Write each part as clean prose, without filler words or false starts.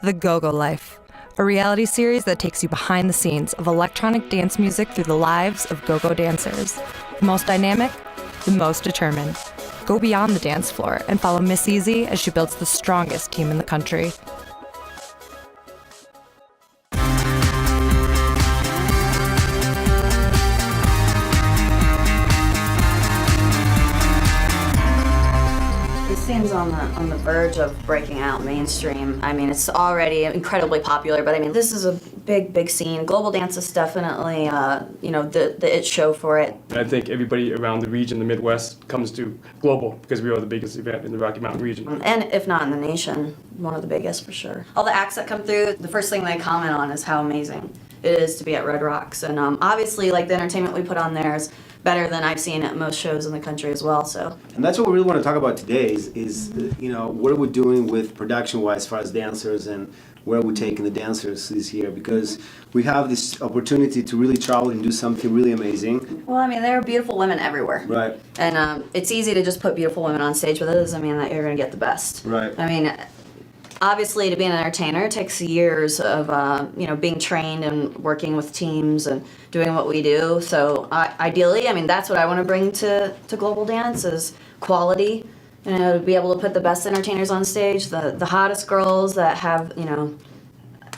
The GoGo Life, a reality series that takes you behind the scenes of electronic dance music through the lives of go-go dancers. The most dynamic, the most determined. Go beyond the dance floor and follow MsEasy as she builds the strongest team in the country. The scene's on the verge of breaking out mainstream. I mean, it's already incredibly popular, but I mean, this is a big scene. Global dance is definitely, the it show for it. I think everybody around the region, the Midwest, comes to Global because we are the biggest event in the Rocky Mountain region. And if not in the nation, one of the biggest for sure. All the acts that come through, the first thing they comment on is how amazing it is to be at Red Rocks. And obviously, like, the entertainment we put on there is better than I've seen at most shows in the country as well. So, and that's what we really want to talk about today is what are we doing with production-wise as far as dancers, and where are we taking the dancers this year, because we have this opportunity to really travel and do something really amazing. Well, I mean, there are beautiful women everywhere. Right. And it's easy to just put beautiful women on stage, but that doesn't mean that you're going to get the best. Right. I mean, obviously, to be an entertainer takes years of being trained and working with teams and doing what we do. So ideally, I mean, that's what I want to bring to Global Dance is quality. To be able to put the best entertainers on stage, the hottest girls that have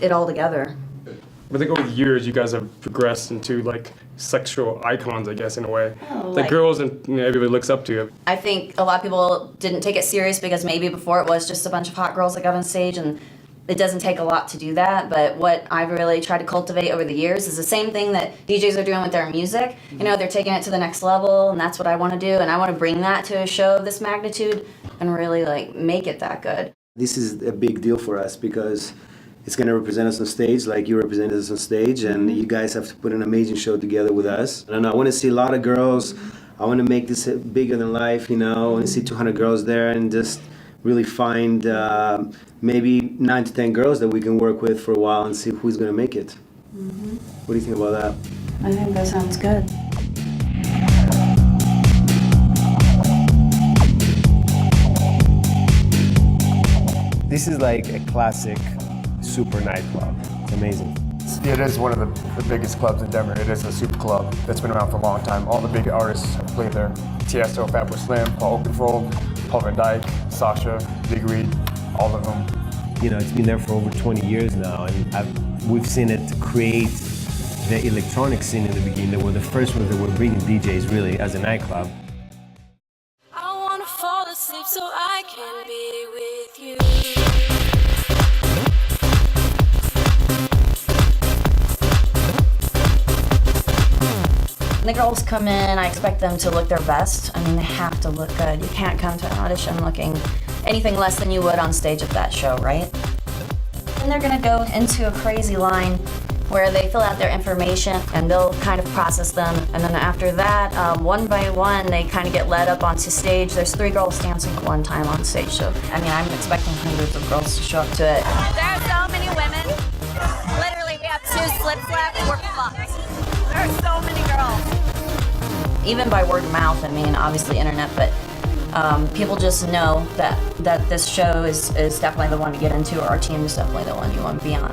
it all together. I think over the years, you guys have progressed into like sexual icons, I guess, in a way. Oh, like girls and everybody looks up to you. I think a lot of people didn't take it serious because maybe before it was just a bunch of hot girls that got on stage, and it doesn't take a lot to do that. But what I've really tried to cultivate over the years is the same thing that DJs are doing with their music. They're taking it to the next level, and that's what I want to do. And I want to bring that to a show of this magnitude and really make it that good. This is a big deal for us because it's going to represent us on stage like you represented us on stage, and you guys have to put an amazing show together with us. And I want to see a lot of girls. I want to make this bigger than life, I want to see 200 girls there and just really find maybe 9 to 10 girls that we can work with for a while and see who's going to make it. Mm-hmm. What do you think about that? I think that sounds good. This is like a classic super nightclub. It's amazing. It is one of the biggest clubs in Denver. It is a super club that's been around for a long time. All the big artists have played there. Tiesto, Fatboy Slim, Paul Oakenfold, Paul Van Dyke, Sasha, Big Reed, all of them. It's been there for over 20 years now, and we've seen it create the electronic scene in the beginning. They were the first ones that were bringing DJs really as a nightclub. I wanna fall asleep so I can be with you. When the girls come in, I expect them to look their best. I mean, they have to look good. You can't come to an audition looking anything less than you would on stage at that show, right? And they're gonna go into a crazy line where they fill out their information and they'll kind of process them. And then after that, one by one, they kind of get led up onto stage. There's 3 girls dancing at one time on stage. So, I mean, I'm expecting hundreds of girls to show up to it. There are so many women. Literally, we have 2 slips left. We're fucked. There are so many girls. Even by word of mouth, I mean, obviously internet, but people just know that this show is definitely the one to get into, or our team is definitely the one you want to be on.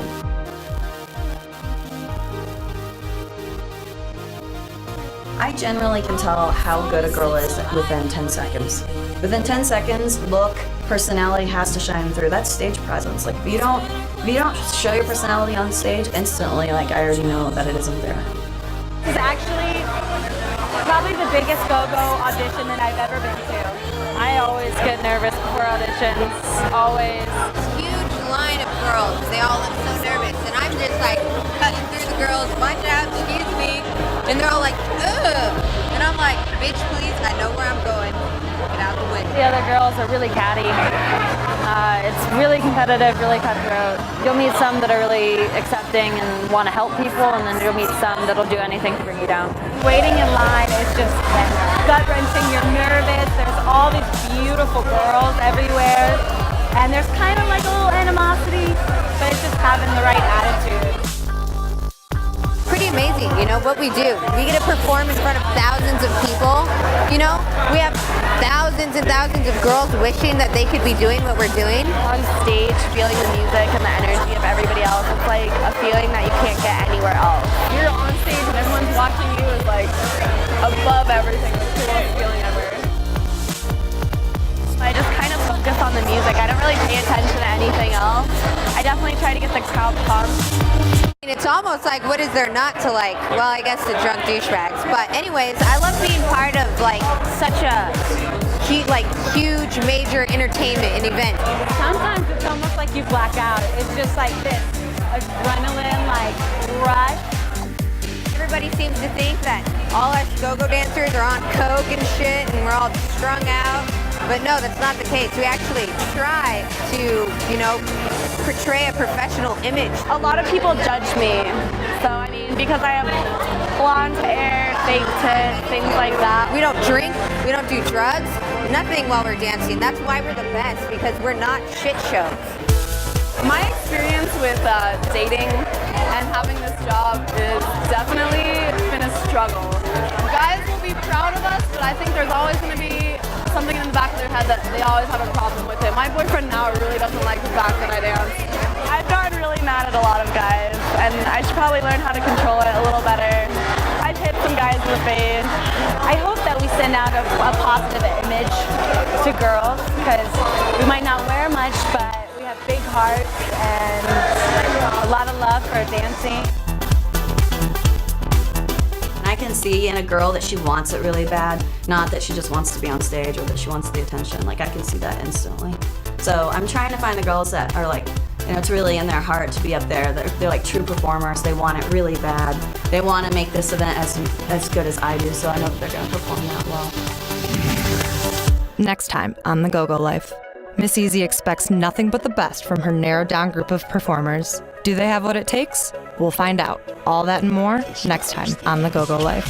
I generally can tell how good a girl is within 10 seconds. Within 10 seconds, look, personality has to shine through. That's stage presence. Like, if you don't show your personality on stage instantly, like, I already know that it isn't there. It's actually probably the biggest go-go audition that I've ever been to. I always get nervous before auditions, always. Huge line of girls, they all look so nervous, and I'm just like cutting through the girls, watch out, excuse me, and they're all like, ugh, and I'm like, bitch, please, I know where I'm going, get out the way. The other girls are really catty. It's really competitive, really cutthroat. You'll meet some that are really accepting and want to help people, and then you'll meet some that'll do anything to bring you down. Waiting in line is just gut-wrenching. You're nervous. There's all these beautiful girls everywhere, and there's kind of like a little animosity, but it's just having the right attitude. Pretty amazing, what we do. We get to perform in front of thousands of people. We have thousands and thousands of girls wishing that they could be doing what we're doing. On stage, feeling the music and the energy of everybody else, it's like a feeling that you can't get anywhere else. You're on stage and everyone's watching you is like above everything, the coolest feeling ever. I just kind of focus on the music. I don't really pay attention to anything else. I definitely try to get the crowd pumped. It's almost like, what is there not to like? Well, I guess the drunk douchebags. But anyways, I love being part of like such a huge major entertainment and event. Sometimes it's almost like you black out. It's just like this adrenaline like rush. Everybody seems to think that all us go-go dancers are on coke and shit and we're all strung out. But no, that's not the case. We actually try to, you know, portray a professional image. A lot of people judge me. So, I mean, because I have blonde hair, fake tits, things like that. We don't drink, we don't do drugs, nothing while we're dancing. That's why we're the best, because we're not shit shows. My experience with dating and having this job is definitely been a struggle. Guys will be proud of us, but I think there's always going to be something in the back of their head that they always have a problem with it. My boyfriend now really doesn't like the fact that I dance. I've gotten really mad at a lot of guys, and I should probably learn how to control it a little better. I've hit some guys in the face. I hope that we send out a positive image to girls, because we might not wear much, but we have big hearts and a lot of love for dancing. I can see in a girl that she wants it really bad, not that she just wants to be on stage or that she wants the attention. Like, I can see that instantly. So I'm trying to find the girls that are like, you know, it's really in their heart to be up there. They're like true performers. They want it really bad. They want to make this event as good as I do, so I know that they're going to perform that well. Next time on The GoGo Life, MsEasy expects nothing but the best from her narrowed-down group of performers. Do they have what it takes? We'll find out. All that and more next time on The GoGo Life.